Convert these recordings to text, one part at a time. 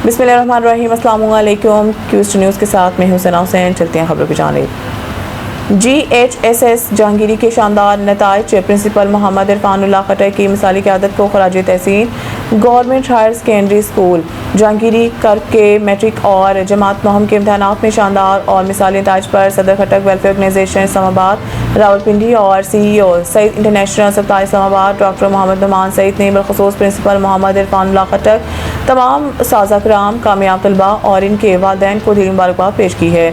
बिस्मिल्लाहिर्रहमानिर्रहीम, अस्सलाम वालेकुम। क्यूस्ट न्यूज़ के साथ मैं हूं सना हुसैन। चलते हैं खबरों की जानिब। GHSS जहांगीरी के शानदार नताइज प्रिंसिपल मोहम्मद इरफानुल्लाह खट्टर की मिसाली क़यादत को खराज तहसीन। Government higher secondary school Jahangiri Karak के मैट्रिक और जमात नौम के इम्तहानात में शानदार और मिसाली नताइज पर सदर खट्टर वेलफेयर ऑर्गेनाइजेशन इस्लामाबाद रावलपिंडी और CEO सईद इंटरनेशनल अस्पताल इस्लामाबाद डॉक्टर मोहम्मद नुमान सईद ने बिलखुसूस प्रिंसिपल मोहम्मद इरफानुल्लाह खट्टर, तमाम साज़ा कराम, कामयाब तलबा और इनके वालिदैन को दिली मुबारकबाद पेश की है।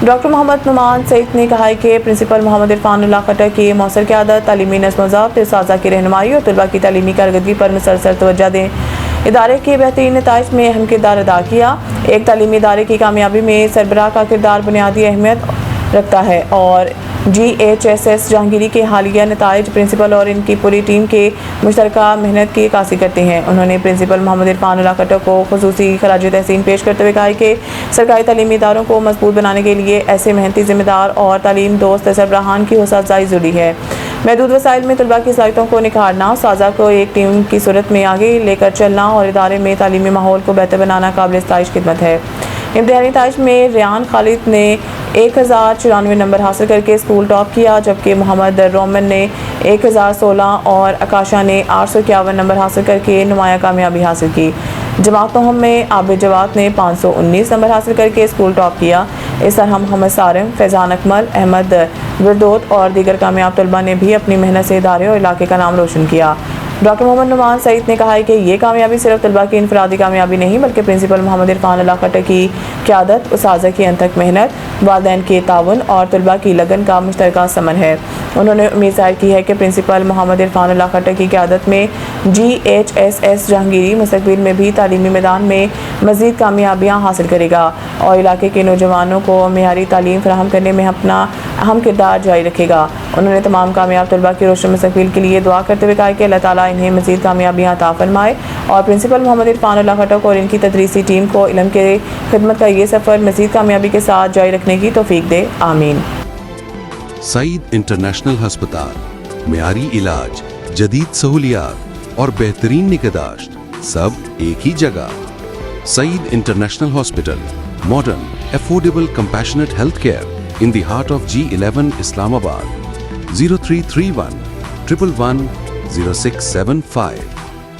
डॉक्टर मोहम्मद नुमान सईद ने कहा है कि प्रिंसिपल मोहम्मद इरफानुल्लाह खट्टर की मौसर क़यादत तालीमी नज़्म ज़ब्त, साज़ा की रहनुमाई और तलबा की तालीमी कारकर्दगी पर मुसलसल तवज्जो दें। इदारे के बेहतरीन नताइज में अहम किरदार अदा किया। एक तालीमी इदारे की कामयाबी में सरबराह का किरदार बुनियादी अहमियत रखता है और GHSS जहांगीरी के हालिया नताइज प्रिंसिपल और इनकी पूरी टीम के मुश्तरका मेहनत की अक्कासी करते हैं। उन्होंने प्रिंसिपल मोहम्मद इरफानुल्लाह खट्टर को खुसूसी खराज तहसीन पेश करते हुए कहा कि सरकारी तालीमी इदारों को मजबूत बनाने के लिए ऐसे मेहनती जिम्मेदार और तालीम दोस्त सरबराहान की हौसला अफजाई ज़रूरी है। महदूद वसाइल में तलबा की सलाहियतों को निखारना, साज़ा को एक टीम की सूरत में आगे लेकर चलना और इदारे में तालीमी माहौल को बेहतर बनाना काबिल इस्ताइश खिदमत है। इम्तिहानी ताइज में रियान खालिद ने 1094 नंबर हासिल करके स्कूल टॉप किया, जबकि मोहम्मद रोमन ने 1016 और आकाशा ने 851 नंबर हासिल करके नुमाया कामयाबी हासिल की। जमात नौम में आबिद जवाद ने 519 नंबर हासिल करके स्कूल टॉप किया। इस तरह मोहम्मद सारिम, फैज़ान अकमल, अहमद विरदौत और दीगर कामयाब तलबा ने भी अपनी मेहनत से इदारे और इलाके का नाम रोशन किया। डॉक्टर मोहम्मद नुमान सईद ने कहा है कि ये कामयाबी सिर्फ तलबा की इनफरादी कामयाबी नहीं बल्कि प्रिंसिपल मोहम्मद इरफानुल्लाह खट्टर की क़यादत, उस्ताज़ा की अनथक मेहनत, वालिदैन के ताउन और तलबा की लगन का मुश्तरका समन है। उन्होंने उम्मीद ज़ाहिर की है कि प्रिंसिपल मोहम्मद इरफानुल्लाह खट्टर की क़यादत में GHSS जहांगीरी मुस्तक़बिल में भी तालीमी मैदान में मज़ीद कामयाबियाँ हासिल करेगा और इलाके के नौजवानों को मेयारी तालीम फराहम करने में अपना अहम किरदार जारी रखेगा। उन्होंने तमाम कामयाब तलबा की रोशन मुस्तक़बिल के लिए दुआ करते हुए कहा कि अल्लाह ताला इन्हें मज़ीद कामयाबियाँ अता फरमाए और प्रिंसिपल मोहम्मद इरफानुल्लाह खट्टर को और इनकी तदरीसी टीम को इल्म के खिदमत का ये सफ़र मज़ीद कामयाबी के साथ जारी रखने की तौफीक दे। आमीन। सईद इंटरनेशनल अस्पताल, मेयारी इलाज, जदीद सहूलियात और बेहतरीन निगहदाश्त सब एक ही जगह। Saeed international hospital, modern, affordable, compassionate health care in the heart of G11 Islamabad. 0331 111 0675